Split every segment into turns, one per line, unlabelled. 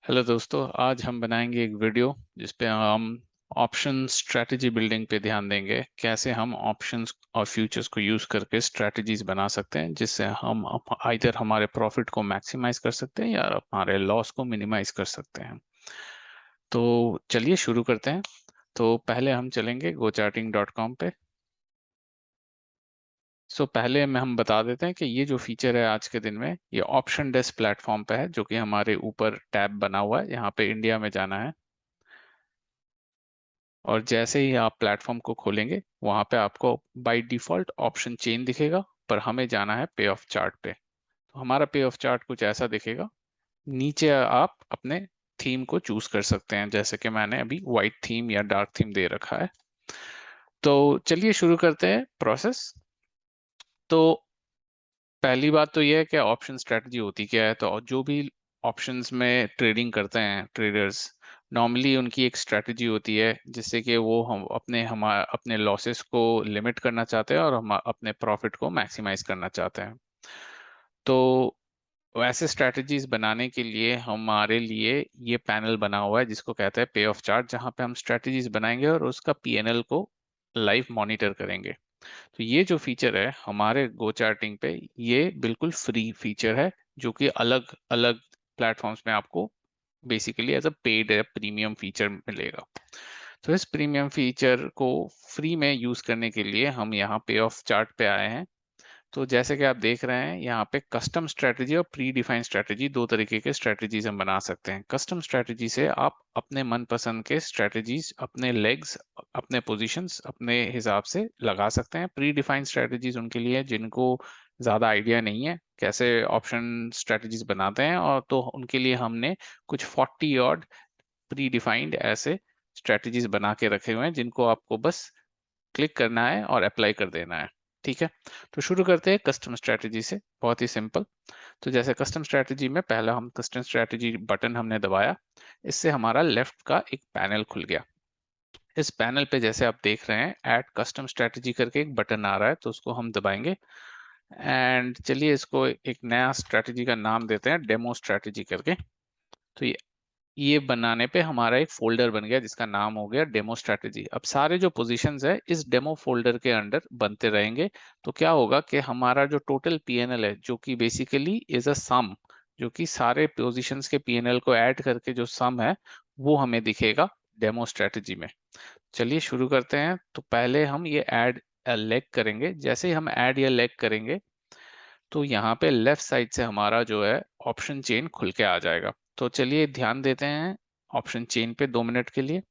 Hello दोस्तों, आज हम बनाएंगे एक वीडियो जिसपे हम ऑप्शन स्ट्रेटजी बिल्डिंग पे ध्यान देंगे। कैसे हम ऑप्शंस और फ्यूचर्स को यूज करके स्ट्रेटजीज बना सकते हैं जिससे हम आइदर हमारे प्रॉफिट को मैक्सिमाइज कर सकते हैं या हमारे लॉस को मिनिमाइज कर सकते हैं। तो चलिए शुरू करते हैं। तो पहले हम चलेंगे gocharting.com पे। पहले में हम बता देते हैं कि ये जो फीचर है आज के दिन में ये ऑप्शन डेस्क प्लेटफॉर्म पे है, जो कि हमारे ऊपर टैब बना हुआ है। यहाँ पे इंडिया में जाना है और जैसे ही आप प्लेटफॉर्म को खोलेंगे वहां पे आपको बाय डिफॉल्ट ऑप्शन चेन दिखेगा, पर हमें जाना है पे ऑफ चार्ट पे। तो हमारा पे ऑफ चार्ट कुछ ऐसा दिखेगा। नीचे आप अपने थीम को चूज कर सकते हैं, जैसे कि मैंने अभी व्हाइट थीम या डार्क थीम दे रखा है। तो चलिए शुरू करते हैं प्रोसेस। तो पहली बात तो यह है कि ऑप्शन स्ट्रेटजी होती क्या है। तो जो भी ऑप्शंस में ट्रेडिंग करते हैं ट्रेडर्स, नॉर्मली उनकी एक स्ट्रेटजी होती है जिससे कि वो हम अपने लॉसेस को लिमिट करना चाहते हैं और हम अपने प्रॉफिट को मैक्सिमाइज करना चाहते हैं। तो वैसे स्ट्रेटजीज बनाने के लिए हमारे लिए ये पैनल बना हुआ है जिसको कहते हैं पे ऑफ चार्ट, जहां पे हम स्ट्रेटजीज बनाएंगे और उसका पीएनएल को लाइव मॉनिटर करेंगे। तो ये जो फीचर है हमारे गो चार्टिंग पे, ये बिल्कुल फ्री फीचर है, जो कि अलग अलग प्लेटफॉर्म्स में आपको बेसिकली एज अ पेड या प्रीमियम फीचर मिलेगा। तो इस प्रीमियम फीचर को फ्री में यूज करने के लिए हम यहाँ पे ऑफ चार्ट पे आए हैं। तो जैसे कि आप देख रहे हैं यहाँ पे कस्टम स्ट्रेटजी और प्री डिफाइंड स्ट्रेटजी, दो तरीके के स्ट्रेटजीज हम बना सकते हैं। कस्टम स्ट्रेटजी से आप अपने मनपसंद के स्ट्रेटजीज, अपने लेग्स, अपने पोजीशंस अपने हिसाब से लगा सकते हैं। प्री डिफाइंड स्ट्रेटजीज उनके लिए जिनको ज़्यादा आइडिया नहीं है कैसे ऑप्शन स्ट्रेटजीज बनाते हैं, और तो उनके लिए हमने कुछ 40 ऑड प्री डिफाइंड ऐसे स्ट्रेटजीज बना के रखे हुए हैं जिनको आपको बस क्लिक करना है और अप्लाई कर देना है। ठीक है, तो शुरू करते हैं कस्टम स्ट्रेटजी से, बहुत ही सिंपल। तो जैसे कस्टम स्ट्रेटजी में पहला हम कस्टम स्ट्रेटजी बटन हमने दबाया, इससे हमारा लेफ्ट का एक पैनल खुल गया। इस पैनल पे जैसे आप देख रहे हैं ऐड कस्टम स्ट्रेटजी करके एक बटन आ रहा है, तो उसको हम दबाएंगे। एंड चलिए इसको एक नया स्ट्रेटजी का नाम देते हैं, डेमो स्ट्रेटजी करके। तो ये बनाने पे हमारा एक फोल्डर बन गया जिसका नाम हो गया डेमो स्ट्रेटजी। अब सारे जो पोजीशंस है इस डेमो फोल्डर के अंडर बनते रहेंगे। तो क्या होगा कि हमारा जो टोटल पीएनएल है, जो कि बेसिकली इज अ सम, जो कि सारे पोजीशंस के पीएनएल को ऐड करके जो सम है वो हमें दिखेगा डेमो स्ट्रेटजी में। चलिए शुरू करते हैं। तो पहले हम ये ऐड लेग करेंगे। जैसे ही हम ऐड या लेग करेंगे तो यहाँ पे लेफ्ट साइड से हमारा जो है ऑप्शन चेन खुल के आ जाएगा। तो चलिए ध्यान देते हैं ऑप्शन चेन पे 2 मिनट के लिए।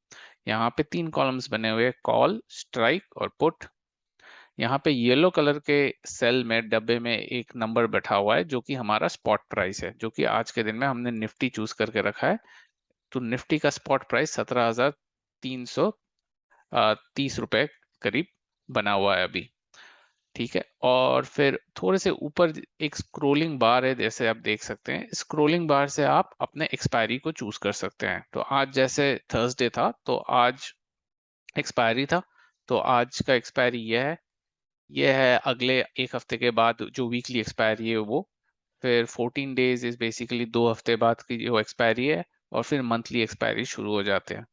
यहाँ पे 3 कॉलम्स बने हुए हैं, कॉल, स्ट्राइक और पुट। यहाँ पे येलो कलर के सेल में डब्बे में एक नंबर बैठा हुआ है जो कि हमारा स्पॉट प्राइस है, जो कि आज के दिन में हमने निफ्टी चूज करके रखा है। तो निफ्टी का स्पॉट प्राइस 17,330 रुपए करीब बना हुआ है अभी। ठीक है, और फिर थोड़े से ऊपर एक स्क्रोलिंग बार है, जैसे आप देख सकते हैं। स्क्रोलिंग बार से आप अपने एक्सपायरी को चूज कर सकते हैं। तो आज जैसे थर्सडे था तो आज एक्सपायरी था, तो आज का एक्सपायरी यह है अगले एक हफ्ते के बाद जो वीकली एक्सपायरी है वो। फिर 14 डेज इज बेसिकली 2 हफ्ते बाद की जो एक्सपायरी है, और फिर मंथली एक्सपायरी शुरू हो जाते हैं।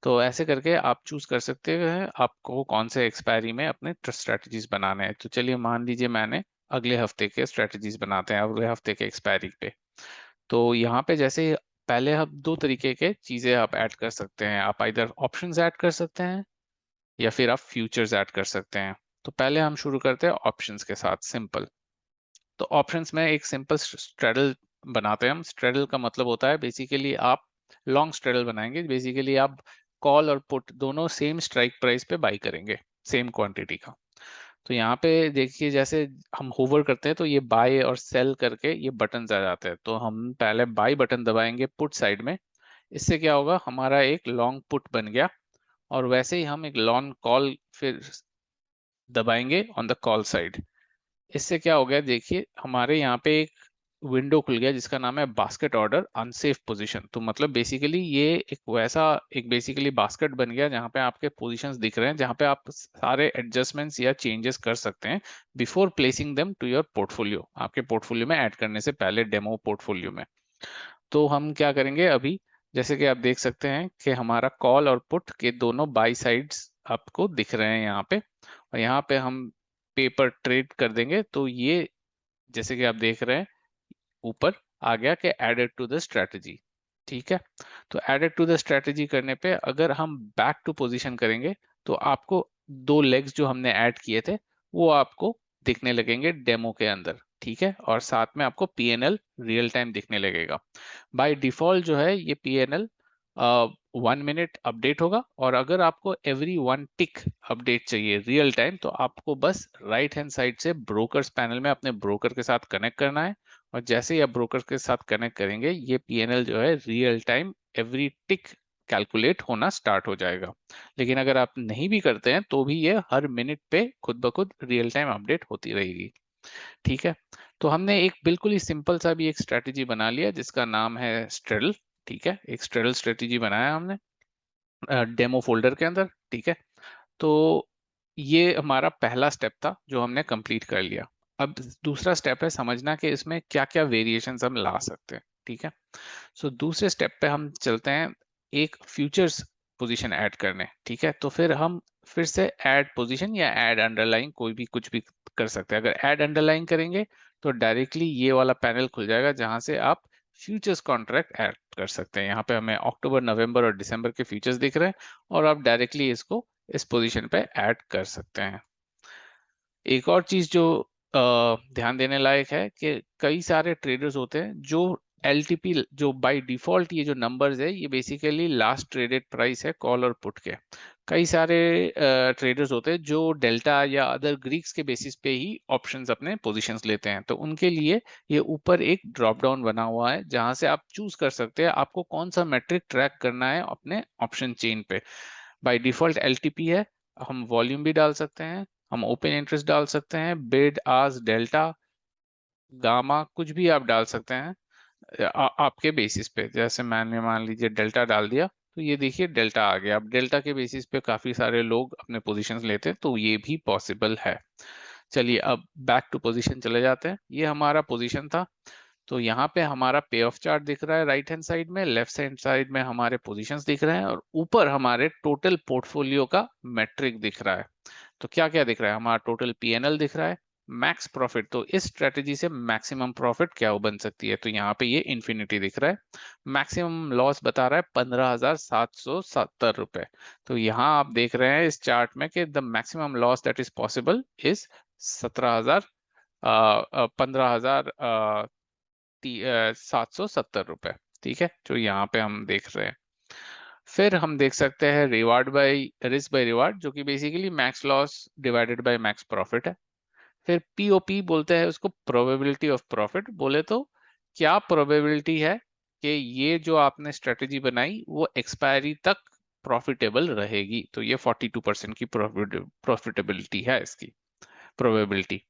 तो ऐसे करके आप चूज कर सकते हैं आपको कौन से एक्सपायरी में अपने स्ट्रेटजीज बनाने हैं। तो चलिए मान लीजिए मैंने अगले हफ्ते के स्ट्रेटजीज बनाते हैं अगले हफ्ते के एक्सपायरी पे। तो यहाँ पे जैसे पहले हम दो तरीके के चीजें आप ऐड कर सकते हैं। आप इधर ऑप्शंस ऐड कर सकते हैं या फिर आप फ्यूचर्स ऐड कर सकते हैं। तो पहले हम शुरू करते हैं ऑप्शंस के साथ, सिंपल। तो ऑप्शंस में एक सिंपल स्ट्रेडल बनाते हैं हम। स्ट्रेडल का मतलब होता है बेसिकली आप लॉन्ग स्ट्रेडल बनाएंगे। बेसिकली आप कॉल और पुट दोनों सेम स्ट्राइक प्राइस पे बाई करेंगे, सेम क्वांटिटी का। तो यहाँ पे देखिए जैसे हम होवर करते हैं तो ये बाय और सेल करके ये बटन आ जाते हैं। तो हम पहले बाय बटन दबाएंगे पुट साइड में। इससे क्या होगा, हमारा एक लॉन्ग पुट बन गया। और वैसे ही हम एक लॉन्ग कॉल फिर दबाएंगे ऑन द कॉल साइड। इससे क्या हो गया, देखिए हमारे यहाँ पे एक विंडो खुल गया जिसका नाम है बास्केट ऑर्डर अनसेफ पोजीशन। तो मतलब बेसिकली ये एक बेसिकली बास्केट बन गया जहाँ पे आपके पोजीशंस दिख रहे हैं, जहाँ पे आप सारे एडजस्टमेंट्स या चेंजेस कर सकते हैं before placing them to your portfolio, आपके पोर्टफोलियो में ऐड करने से पहले, डेमो पोर्टफोलियो में। तो हम क्या करेंगे अभी, जैसे कि आप देख सकते हैं कि हमारा कॉल और पुट के दोनों बाई साइड्स आपको दिख रहे हैं यहाँ पे, और यहाँ पे हम पेपर ट्रेड कर देंगे। तो ये जैसे कि आप देख रहे हैं ऊपर आ गया कि एडेड टू द स्ट्रेटजी। ठीक है, तो एडेड टू द स्ट्रेटजी करने पे अगर हम बैक टू पोजीशन करेंगे तो आपको दो लेग्स जो हमने ऐड किए थे वो आपको दिखने लगेंगे डेमो के अंदर। ठीक है, और साथ में आपको पीएनएल रियल टाइम दिखने लगेगा। बाय डिफॉल्ट जो है ये पीएनएल 1 मिनट अपडेट होगा, और अगर आपको एवरी 1 टिक अपडेट चाहिए रियल टाइम तो आपको बस राइट हैंड साइड से ब्रोकर्स पैनल में अपने ब्रोकर के साथ कनेक्ट करना है, और जैसे ही आप ब्रोकर के साथ कनेक्ट करेंगे ये पीएनएल जो है रियल टाइम एवरी टिक कैलकुलेट होना स्टार्ट हो जाएगा। लेकिन अगर आप नहीं भी करते हैं तो भी ये हर मिनट पे खुद ब खुद रियल टाइम अपडेट होती रहेगी। ठीक है, तो हमने एक बिल्कुल ही सिंपल सा भी एक स्ट्रेटेजी बना लिया जिसका नाम है स्ट्रेडल। ठीक है, एक स्ट्रेडल स्ट्रेटेजी बनाया हमने डेमो फोल्डर के अंदर। ठीक है, तो ये हमारा पहला स्टेप था जो हमने कंप्लीट कर लिया। अब दूसरा स्टेप है समझना कि इसमें क्या क्या वेरिएशंस हम ला सकते हैं। ठीक है, सो दूसरे स्टेप पे हम चलते हैं एक फ्यूचर्स पोजीशन ऐड करने। ठीक है, तो फिर हम फिर से ऐड पोजीशन या ऐड अंडरलाइन कोई भी कुछ भी कर सकते हैं। अगर ऐड अंडरलाइन करेंगे तो डायरेक्टली ये वाला पैनल खुल जाएगा जहां से आप फ्यूचर्स कॉन्ट्रैक्ट ऐड कर सकते हैं। यहाँ पे हमें अक्टूबर, नवंबर और दिसंबर के फ्यूचर्स दिख रहे हैं, और आप डायरेक्टली इसको इस पोजीशन पे ऐड कर सकते हैं। एक और चीज जो ध्यान देने लायक है कि कई सारे ट्रेडर्स होते हैं जो एलटीपी, जो बाय डिफॉल्ट ये जो नंबर्स है ये बेसिकली लास्ट ट्रेडेड प्राइस है कॉल और पुट के। कई सारे ट्रेडर्स होते हैं जो डेल्टा या अदर ग्रीक्स के बेसिस पे ही ऑप्शंस अपने पोजीशंस लेते हैं, तो उनके लिए ये ऊपर एक ड्रॉप डाउन बना हुआ है जहां से आप चूज कर सकते हैं आपको कौन सा मैट्रिक ट्रैक करना है अपने ऑप्शन चेन पे। बाय डिफॉल्ट एलटीपी है, हम वॉल्यूम भी डाल सकते हैं, हम ओपन इंटरेस्ट डाल सकते हैं, बिड आज डेल्टा गामा कुछ भी आप डाल सकते हैं आपके बेसिस पे। जैसे मैंने मान लीजिए डेल्टा डाल दिया तो ये देखिए डेल्टा आ गया। अब डेल्टा के बेसिस पे काफी सारे लोग अपने पोजीशंस लेते हैं, तो ये भी पॉसिबल है। चलिए अब बैक टू पोजीशन चले जाते हैं। ये हमारा पोजीशन था, तो यहाँ पे हमारा पे ऑफ चार्ट दिख रहा है राइट हैंड साइड में, लेफ्ट हैंड साइड में हमारे पोजीशंस दिख रहे हैं, और ऊपर हमारे टोटल पोर्टफोलियो का मैट्रिक दिख रहा है। तो क्या क्या दिख रहा है, हमारा टोटल पीएनएल दिख रहा है, मैक्स प्रॉफिट, तो इस स्ट्रेटेजी से मैक्सिमम प्रॉफिट क्या वो बन सकती है, तो यहाँ पे ये इन्फिनिटी दिख रहा है। मैक्सिमम लॉस बता रहा है 15,770 रुपए। तो यहाँ आप देख रहे हैं इस चार्ट में कि the maximum loss that is possible is 17,000 15,000 770 रुपए। ठीक है, जो यहाँ पे हम देख रहे हैं। फिर हम देख सकते हैं reward by risk by reward, जो कि basically max loss divided by max profit है। फिर पीओपी बोलते हैं उसको, प्रोबेबिलिटी ऑफ प्रॉफिट। बोले तो क्या प्रोबेबिलिटी है कि ये जो आपने स्ट्रेटेजी बनाई वो एक्सपायरी तक प्रॉफिटेबल रहेगी, तो ये 42% की प्रॉफिटेबिलिटी है इसकी प्रोबेबिलिटी।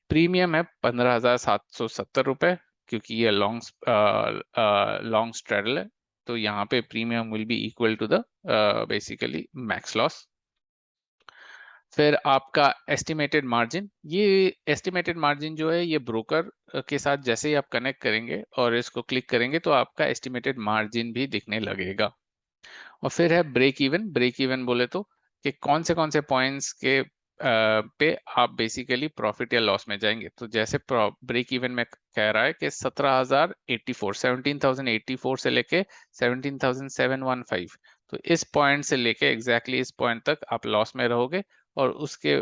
प्रीमियम है 15,770 रुपए, क्योंकि ये लॉन्ग स्ट्रेडल है, तो यहाँ पे premium will be equal to the basically max loss. फिर आपका एस्टिमेटेड मार्जिन, ये एस्टिमेटेड मार्जिन जो है ये ब्रोकर के साथ जैसे ही आप कनेक्ट करेंगे और इसको क्लिक करेंगे तो आपका एस्टिमेटेड मार्जिन भी दिखने लगेगा। और फिर है ब्रेक इवन। ब्रेक इवन बोले तो कि कौन से पॉइंट्स के पे आप बेसिकली प्रॉफिट या लॉस में जाएंगे। तो जैसे ब्रेक इवन में कह रहा है कि 17,084 से लेके 17,715, तो इस पॉइंट से लेके एग्जैक्टली इस पॉइंट तक आप लॉस में रहोगे, और उसके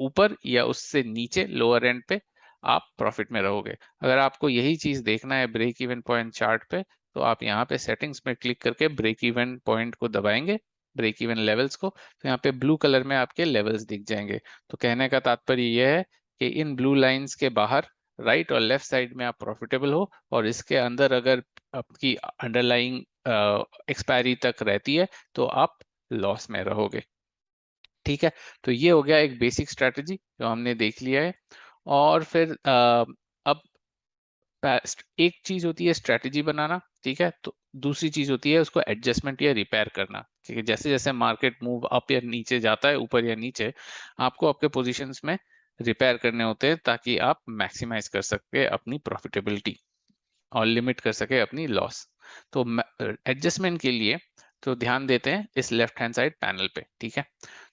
ऊपर या उससे नीचे लोअर एंड पे आप प्रॉफिट में रहोगे। अगर आपको यही चीज देखना है ब्रेक इवन पॉइंट चार्ट पे, तो आप यहाँ पे सेटिंग्स में क्लिक करके ब्रेक इवन पॉइंट को दबाएंगे, ब्रेक इवन लेवल्स को, तो यहाँ पे ब्लू कलर में आपके लेवल्स दिख जाएंगे। तो कहने का तात्पर्य यह है कि इन ब्लू लाइंस के बाहर राइट और लेफ्ट साइड में आप प्रॉफिटेबल हो, और इसके अंदर अगर आपकी अंडरलाइंग एक्सपायरी तक रहती है तो आप लॉस में रहोगे। ठीक है, तो ये हो गया एक बेसिक स्ट्रेटजी जो हमने देख लिया है। और फिर अब एक चीज होती है स्ट्रेटजी बनाना, ठीक है, तो दूसरी चीज होती है उसको एडजस्टमेंट या रिपेयर करना। ठीक है, जैसे जैसे मार्केट मूव अप या नीचे जाता है, ऊपर या नीचे, आपको आपके पोजीशंस में रिपेयर करने होते हैं ताकि आप मैक्सिमाइज कर सके अपनी प्रॉफिटेबिलिटी। और लिमिट कर सके अपनी लॉस। तो एडजस्टमेंट के लिए तो ध्यान देते हैं इस लेफ्ट हैंड साइड पैनल पे, ठीक है।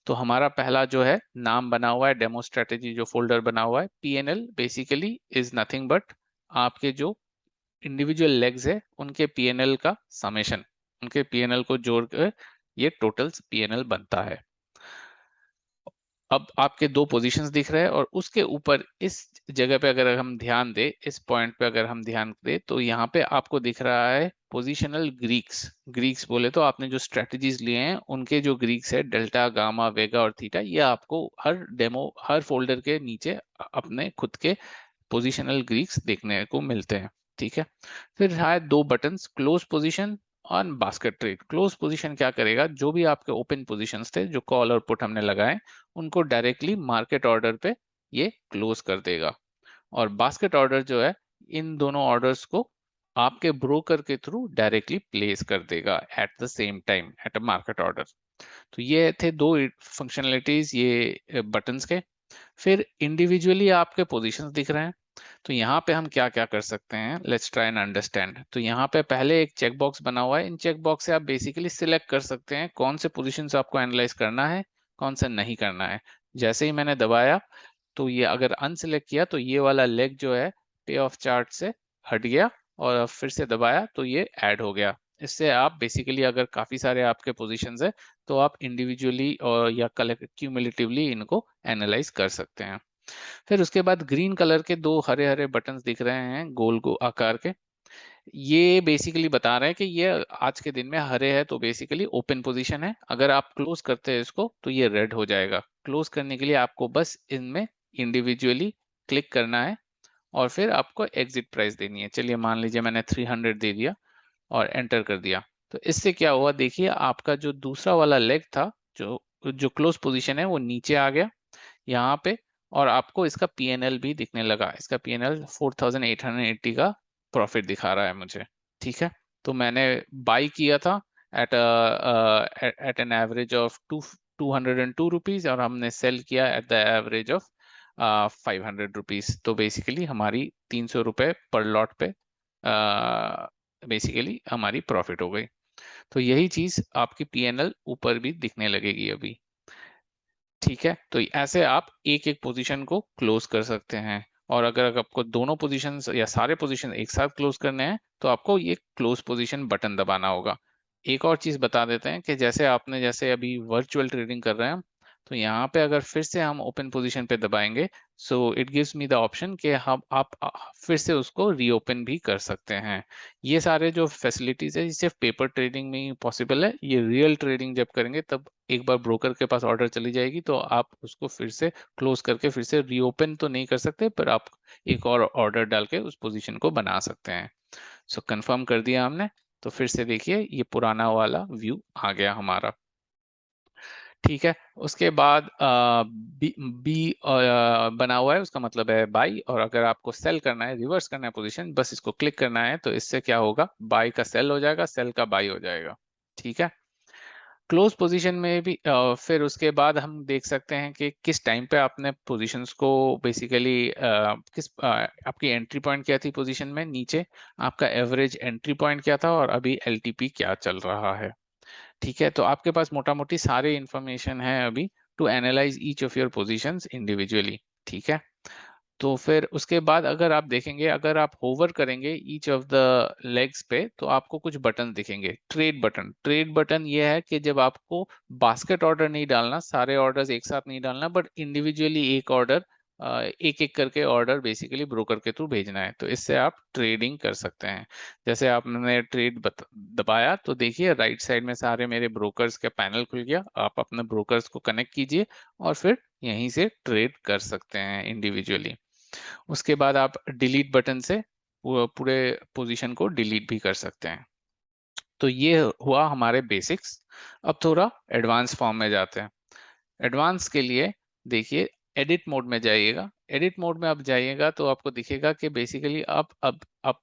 तो हमारा पहला जो है नाम बना हुआ है, डेमो स्ट्रेटेजी जो फोल्डर बना हुआ है, PNL basically is nothing but आपके जो इंडिविजुअल लेग्स है उनके पीएनएल का समेशन, उनके पीएनएल को जोड़कर ये टोटल पीएनएल बनता है। अब आपके दो पोजीशंस दिख रहे हैं और उसके ऊपर इस जगह पे अगर हम ध्यान दें, इस पॉइंट पे अगर हम ध्यान दें तो यहाँ पे आपको दिख रहा है पोजिशनल ग्रीक्स। ग्रीक्स बोले तो आपने जो स्ट्रेटजीज लिए हैं उनके जो ग्रीक्स है डेल्टा, गामा, वेगा और थीटा, ये आपको हर डेमो हर फोल्डर के नीचे अपने खुद के पोजिशनल ग्रीक्स देखने को मिलते हैं, ठीक है। फिर है दो बटन्स, क्लोज पोजीशन और बास्केट ट्रेड। क्लोज पोजीशन क्या करेगा, जो भी आपके ओपन पोजीशंस थे जो कॉल और पुट हमने लगाए उनको डायरेक्टली मार्केट ऑर्डर पे ये क्लोज कर देगा। और बास्केट ऑर्डर जो है इन दोनों ऑर्डर्स को आपके ब्रोकर के थ्रू डायरेक्टली प्लेस कर देगा at the same time at a market order. तो ये थे दो फंक्शनलिटीज ये बटन्स के। फिर इंडिविजुअली आपके पोजीशंस दिख रहे हैं, तो यहाँ पे हम क्या क्या कर सकते हैं, लेट्स ट्राई एंड अंडरस्टैंड। तो यहाँ पे पहले एक चेक बॉक्स बना हुआ है, इन चेक बॉक्स से आप बेसिकली सिलेक्ट कर सकते हैं कौन से पोजीशंस आपको एनालाइज करना है, कौन सा नहीं करना है। जैसे ही मैंने दबाया तो ये अगर अनसिलेक्ट किया तो ये वाला लेग जो है पे ऑफ चार्ट से हट गया, और फिर से दबाया तो ये ऐड हो गया। इससे आप बेसिकली अगर काफी सारे आपके पोजीशंस है तो आप इंडिविजुअली और या क्यूमुलेटिवली इनको एनालाइज कर सकते हैं। फिर उसके बाद ग्रीन कलर के दो हरे हरे बटन्स दिख रहे हैं गोल गो आकार के, ये बेसिकली बता रहे हैं कि ये आज के दिन में हरे है तो बेसिकली ओपन पोजीशन है। अगर आप क्लोज करते हैं इसको तो ये रेड हो जाएगा। क्लोज करने के लिए आपको बस इनमें इंडिविजुअली क्लिक करना है और फिर आपको एग्जिट प्राइस देनी है। चलिए मान लीजिए मैंने 300 दे दिया और एंटर कर दिया। तो इससे क्या हुआ, देखिए आपका जो दूसरा वाला लेग था जो जो क्लोज पोजीशन है वो नीचे आ गया यहाँ पे, और आपको इसका पीएनएल भी दिखने लगा। इसका पीएनएल 4880 का प्रॉफिट दिखा रहा है मुझे, ठीक है। तो मैंने बाई किया था at at an average of 202 rupees और हमने सेल किया at the average of 500 rupees. तो बेसिकली हमारी 300 रुपये पर लॉट पे बेसिकली हमारी प्रॉफिट हो गई। तो यही चीज आपकी पीएनएल ऊपर भी दिखने लगेगी अभी, ठीक है। तो ऐसे आप एक एक पोजीशन को क्लोज कर सकते हैं। और अगर आपको दोनों पोजीशन या सारे पोजीशन एक साथ क्लोज करने हैं तो आपको ये क्लोज पोजीशन बटन दबाना होगा। एक और चीज बता देते हैं कि जैसे आपने जैसे अभी वर्चुअल ट्रेडिंग कर रहे हैं, तो यहाँ पे अगर फिर से हम ओपन पोजीशन पे दबाएंगे so it gives me the option कि हम आप फिर से उसको रीओपन भी कर सकते हैं। ये सारे जो फैसिलिटीज है ये सिर्फ पेपर ट्रेडिंग में ही पॉसिबल है। ये रियल ट्रेडिंग जब करेंगे तब एक बार ब्रोकर के पास ऑर्डर चली जाएगी तो आप उसको फिर से क्लोज करके फिर से रीओपन तो नहीं कर सकते, पर आप एक और ऑर्डर डाल के उस पोजीशन को बना सकते हैं। सो कंफर्म कर दिया हमने। तो फिर से देखिए ये पुराना वाला व्यू आ गया हमारा, ठीक है। उसके बाद बी बना हुआ है, उसका मतलब है बाई। और अगर आपको सेल करना है, रिवर्स करना है पोजीशन, बस इसको क्लिक करना है तो इससे क्या होगा, बाई का सेल हो जाएगा, सेल का बाई हो जाएगा, ठीक है। क्लोज पोजीशन में भी फिर उसके बाद हम देख सकते हैं कि किस टाइम पे आपने पोजीशंस को बेसिकली आपकी एंट्री पॉइंट क्या थी पोजीशन में नीचे, आपका एवरेज एंट्री पॉइंट क्या था और अभी एलटीपी क्या चल रहा है, ठीक है। तो आपके पास मोटा मोटी सारे इंफॉर्मेशन है अभी to analyse each of your positions individually, ठीक है। तो फिर उसके बाद अगर आप देखेंगे, अगर आप होवर करेंगे ईच ऑफ द लेग्स पे तो आपको कुछ बटन दिखेंगे। ट्रेड बटन, ट्रेड बटन ये है कि जब आपको बास्केट ऑर्डर नहीं डालना, सारे ऑर्डर्स एक साथ नहीं डालना, बट इंडिविजुअली एक ऑर्डर एक एक करके ऑर्डर बेसिकली ब्रोकर के थ्रू भेजना है, तो इससे आप ट्रेडिंग कर सकते हैं। जैसे आपने ट्रेड दबाया तो देखिए राइट साइड में सारे मेरे ब्रोकर्स का पैनल खुल गया। आप अपने ब्रोकर्स को कनेक्ट कीजिए और फिर यहीं से ट्रेड कर सकते हैं इंडिविजुअली। उसके बाद आप डिलीट बटन से पूरे पोजीशन को डिलीट भी कर सकते हैं। तो ये हुआ हमारे बेसिक्स। अब थोड़ा एडवांस फॉर्म में जाते हैं। एडवांस के लिए देखिए एडिट मोड में जाइएगा। एडिट मोड में आप जाइएगा तो आपको दिखेगा कि बेसिकली आप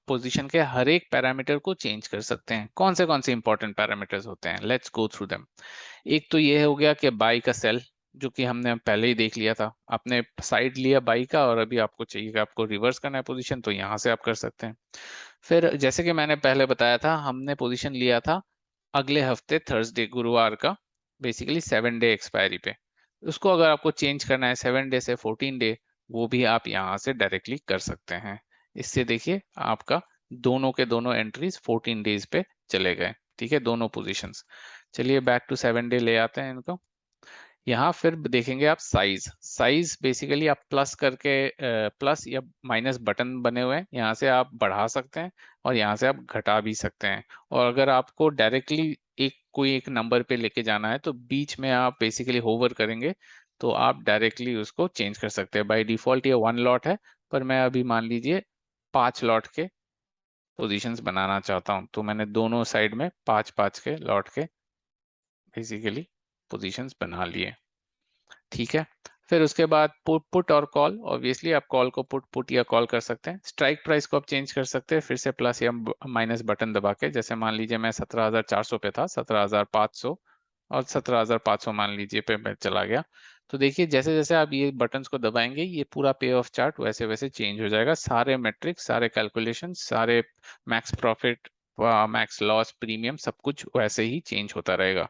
पोजीशन के हर एक पैरामीटर को चेंज कर सकते हैं। कौन से इंपॉर्टेंट पैरामीटर्स होते हैं, लेट्स गो थ्रू देम। एक तो ये हो गया कि बाई का सेल, जो कि हमने पहले ही देख लिया था। आपने साइड लिया बाई का और अभी आपको चाहिए कि आपको रिवर्स करना है पोजीशन, तो यहाँ से आप कर सकते हैं। फिर जैसे कि मैंने पहले बताया था, हमने पोजीशन लिया था अगले हफ्ते थर्सडे, गुरुवार का, बेसिकली 7 डे एक्सपायरी पे। उसको अगर आपको चेंज करना है 7 डे से 14 डे, वो भी आप यहाँ से डायरेक्टली कर सकते हैं। इससे देखिए आपका दोनों के दोनों एंट्रीज 14 डेज पे चले गए। ठीक है, दोनों पोजीशंस। चलिए बैक टू 7 डे ले आते हैं इनको। यहाँ फिर देखेंगे आप साइज। साइज बेसिकली आप प्लस करके, प्लस या माइनस बटन बने हुए हैं, यहाँ से आप बढ़ा सकते हैं और यहाँ से आप घटा भी सकते हैं। और अगर आपको डायरेक्टली कोई एक नंबर पे लेके जाना है तो बीच में आप बेसिकली होवर करेंगे तो आप डायरेक्टली उसको चेंज कर सकते हैं। बाय डिफॉल्ट ये 1 लॉट है, पर मैं अभी मान लीजिए 5 लॉट के पोजीशंस बनाना चाहता हूँ, तो मैंने दोनों साइड में 5-5 के लॉट के बेसिकली पोजीशंस बना लिए। ठीक है, फिर उसके बाद पुट पुट और कॉल। ऑब्वियसली आप कॉल को पुट पुट या कॉल कर सकते हैं। स्ट्राइक प्राइस को आप चेंज कर सकते हैं फिर से प्लस या माइनस बटन दबा के। जैसे मान लीजिए मैं 17,400 पे था, 17,500 और 17,500 मान लीजिए पे मैं चला गया। तो देखिए जैसे जैसे आप ये बटन्स को दबाएंगे ये पूरा पे ऑफ चार्ट वैसे वैसे चेंज हो जाएगा। सारे मेट्रिक्स, सारे कैलकुलेशन, सारे max profit, max loss, premium, सब कुछ वैसे ही चेंज होता रहेगा।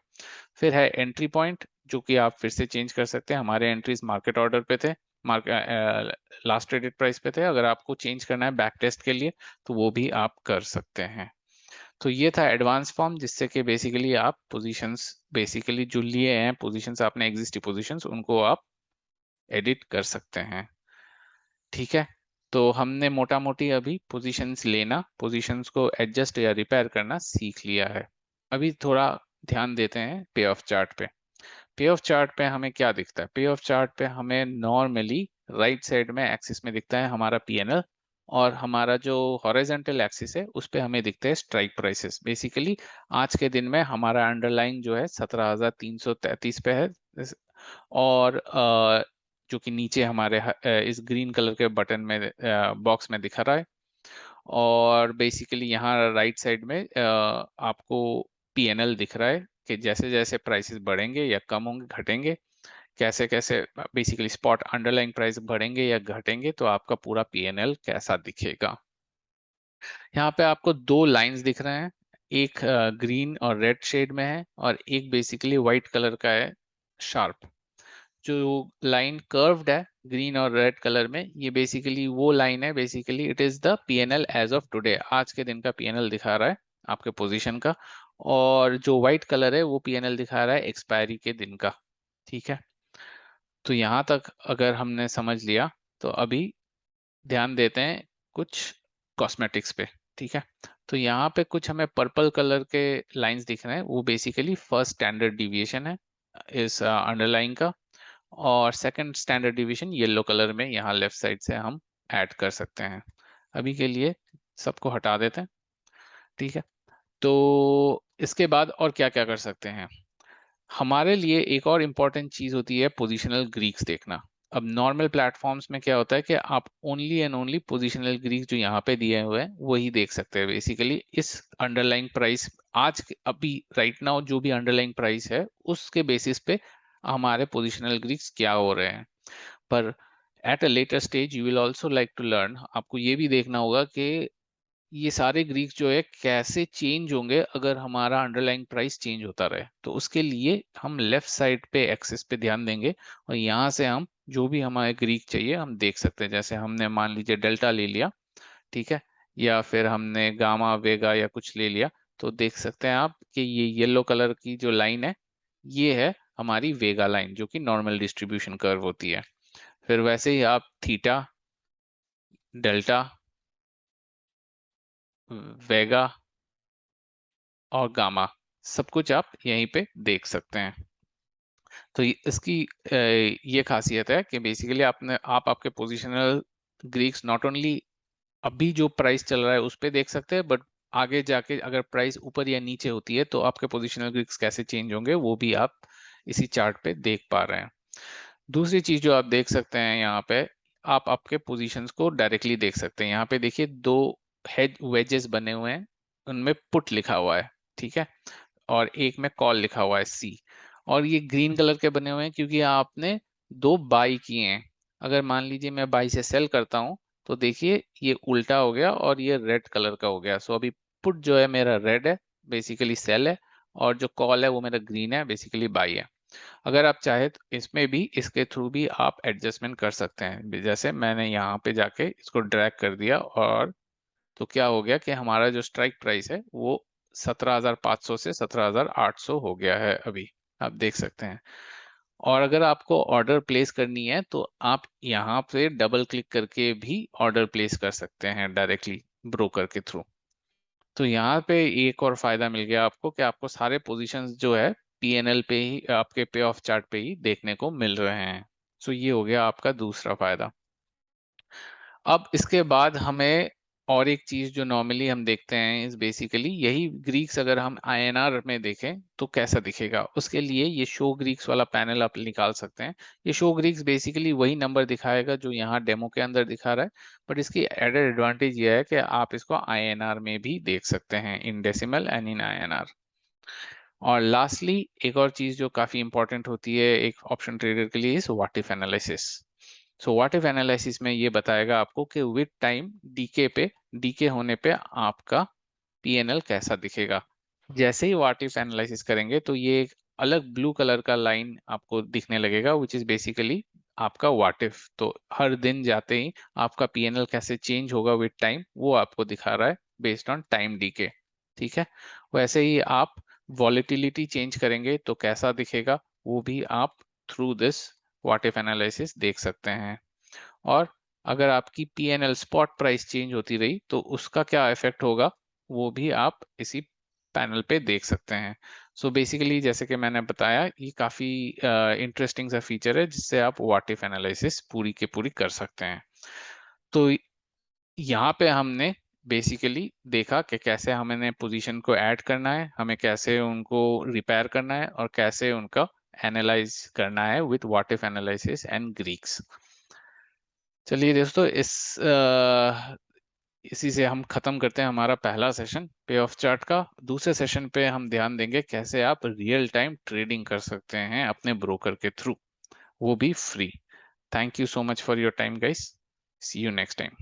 फिर है एंट्री पॉइंट, जो कि आप फिर से चेंज कर सकते हैं। हमारे एंट्रीज मार्केट ऑर्डर पे थे, लास्ट ट्रेडेड प्राइस पे थे। अगर आपको चेंज करना है बैक टेस्ट के लिए तो वो भी आप कर सकते हैं। तो ये था एडवांस फॉर्म, जिससे कि बेसिकली आप पोजीशंस बेसिकली जो लिए हैं, पोजीशंस आपने एग्जिस्टिंग पोजीशंस, उनको आप एडिट कर सकते हैं। ठीक है, तो हमने मोटा मोटी अभी पोजीशंस लेना, पोजीशंस को एडजस्ट या रिपेयर करना सीख लिया है। अभी थोड़ा ध्यान देते हैं पे ऑफ चार्ट पे। पे ऑफ चार्ट पे हमें क्या दिखता है? पे ऑफ चार्ट पे हमें नॉर्मली राइट साइड में एक्सिस में दिखता है हमारा पीएनएल, और हमारा जो हॉरिजॉन्टल एक्सिस है उस पे हमें दिखते हैं स्ट्राइक प्राइसेस। बेसिकली आज के दिन में हमारा अंडरलाइन जो है 17,333 पे है, और जो कि नीचे हमारे इस ग्रीन कलर के बटन में, बॉक्स में दिखा रहा है। और बेसिकली यहाँ राइट साइड में आपको पीएनएल दिख रहा है कि जैसे जैसे प्राइसेस बढ़ेंगे या कम होंगे, घटेंगे, कैसे कैसे बेसिकली स्पॉट अंडरलाइन प्राइस बढ़ेंगे या घटेंगे, तो आपका पूरा पीएनएल कैसा दिखेगा। यहाँ पे आपको दो लाइंस दिख रहे हैं, एक ग्रीन और रेड शेड में है और एक बेसिकली व्हाइट कलर का है, शार्प। जो लाइन कर्व्ड है ग्रीन और रेड कलर में, ये बेसिकली वो लाइन है, basically it is the PNL as of today, आज के दिन का पीएनएल दिखा रहा है आपके पोजीशन का। और जो व्हाइट कलर है वो पीएनएल दिखा रहा है एक्सपायरी के दिन का। ठीक है, तो यहाँ तक अगर हमने समझ लिया, तो अभी ध्यान देते हैं कुछ कॉस्मेटिक्स पे। ठीक है, तो यहाँ पे कुछ हमें पर्पल कलर के लाइंस दिख रहे हैं, वो बेसिकली फर्स्ट स्टैंडर्ड डिविएशन है इस अंडरलाइन का। और second standard division yellow colour में यहाँ लेफ्ट साइड से हम ऐड कर सकते हैं। अभी के लिए सबको हटा देते हैं। ठीक है, तो इसके बाद और क्या क्या कर सकते हैं? हमारे लिए एक और इम्पॉर्टेंट चीज होती है पोजिशनल ग्रीक्स देखना। अब नॉर्मल प्लेटफॉर्म्स में क्या होता है कि आप only and only positional Greeks जो यहाँ पे दिए हुए हैं वही देख सकते हैं। बेसिकली इस अंडरलाइंग प्राइस अभी राइट नाउ जो भी अंडरलाइंग प्राइस है उसके बेसिस पे हमारे पोजिशनल ग्रीक्स क्या हो रहे हैं। पर at a later stage you will also like to learn, आपको ये भी देखना होगा कि ये सारे ग्रीक्स जो है कैसे चेंज होंगे अगर हमारा अंडरलाइंग प्राइस चेंज होता रहे। तो उसके लिए हम लेफ्ट साइड पे एक्सिस पे ध्यान देंगे और यहाँ से हम जो भी हमारे ग्रीक चाहिए हम देख सकते हैं। जैसे हमने मान लीजिए डेल्टा ले लिया, ठीक है, या फिर हमने गामा वेगा या कुछ ले लिया, तो देख सकते हैं आप कि ये येलो कलर की जो लाइन है ये है हमारी वेगा लाइन, जो कि नॉर्मल डिस्ट्रीब्यूशन कर्व होती है। फिर वैसे ही आप थीटा, डेल्टा, वेगा और गामा सब कुछ आप यहीं पे देख सकते हैं। तो इसकी ये खासियत है कि बेसिकली आप आपके पोजिशनल ग्रीक्स नॉट ओनली अभी जो प्राइस चल रहा है उस पे देख सकते हैं, बट आगे जाके अगर प्राइस ऊपर या नीचे होती है तो आपके पोजिशनल ग्रीक्स कैसे चेंज होंगे वो भी आप इसी चार्ट पे देख पा रहे हैं। दूसरी चीज जो आप देख सकते हैं यहाँ पे, आप आपके पोजीशंस को डायरेक्टली देख सकते हैं। यहाँ पे देखिए दो हेड वेजेस बने हुए हैं, उनमें पुट लिखा हुआ है, ठीक है, और एक में कॉल लिखा हुआ है सी। और ये ग्रीन कलर के बने हुए हैं क्योंकि आपने 2 बाई किए हैं। अगर मान लीजिए मैं बाई से सेल करता हूं तो देखिए ये उल्टा हो गया और ये रेड कलर का हो गया। सो अभी पुट जो है मेरा रेड है, बेसिकली सेल है, और जो कॉल है वो मेरा ग्रीन है, बेसिकली बाई है। अगर आप चाहे तो इसमें भी, इसके थ्रू भी आप एडजस्टमेंट कर सकते हैं। जैसे मैंने यहाँ पे जाके इसको ड्रैग कर दिया, और तो क्या हो गया कि हमारा जो स्ट्राइक प्राइस है वो 17,500 से 17,800 हो गया है अभी, आप देख सकते हैं। और अगर आपको ऑर्डर प्लेस करनी है तो आप यहाँ पे डबल क्लिक करके भी ऑर्डर प्लेस कर सकते हैं डायरेक्टली ब्रोकर के थ्रू। तो यहाँ पे एक और फायदा मिल गया आपको कि आपको सारे पोजीशंस जो है पीएनएल पे ही, आपके पे ऑफ चार्ट पे ही देखने को मिल रहे हैं। सो ये हो गया आपका दूसरा फायदा। अब इसके बाद हमें और एक चीज जो नॉर्मली हम देखते हैं इस बेसिकली यही ग्रीक्स, अगर हम आईएनआर में देखें तो कैसा दिखेगा, उसके लिए ये शो ग्रीक्स वाला पैनल आप निकाल सकते हैं। ये शो ग्रीक्स बेसिकली वही नंबर दिखाएगा जो यहाँ डेमो के अंदर दिखा रहा है, बट इसकी एडेड एडवांटेज ये है कि आप इसको आईएनआर में भी देख सकते हैं, in decimal and in INR. और लास्टली एक और चीज जो काफी इंपॉर्टेंट होती है एक ऑप्शन ट्रेडर के लिए, इस what if analysis. So what if analysis में ये बताएगा आपको कि विद टाइम डीके होने पे आपका पीएनएल कैसा दिखेगा। जैसे ही व्हाट इफ एनालिसिस करेंगे तो ये एक अलग ब्लू कलर का लाइन आपको दिखने लगेगा, विच इज बेसिकली आपका व्हाट इफ। तो हर दिन जाते ही आपका पीएनएल कैसे चेंज होगा विद टाइम वो आपको दिखा रहा है बेस्ड ऑन टाइम डीके। ठीक है, वैसे ही आप वॉलेटिलिटी चेंज करेंगे तो कैसा दिखेगा वो भी आप through this what if analysis देख सकते हैं। और अगर आपकी पीएनएल स्पॉट प्राइस चेंज होती रही तो उसका क्या इफेक्ट होगा वो भी आप इसी पैनल पे देख सकते हैं। सो बेसिकली जैसे कि मैंने बताया ये काफी इंटरेस्टिंग सा फीचर है जिससे आप व्हाट इफ एनालिसिस पूरी के पूरी कर सकते हैं। तो यहाँ पे हमने बेसिकली देखा कि कैसे हमें पोजीशन को ऐड करना है, हमें कैसे उनको रिपेयर करना है, और कैसे उनका एनालाइज करना है with what if analysis and Greeks. चलिए दोस्तों, इसी से हम खत्म करते हैं हमारा पहला सेशन पे ऑफ चार्ट का। दूसरे सेशन पे हम ध्यान देंगे कैसे आप रियल टाइम ट्रेडिंग कर सकते हैं अपने ब्रोकर के थ्रू, वो भी free. Thank you so much for your time guys, see you next time.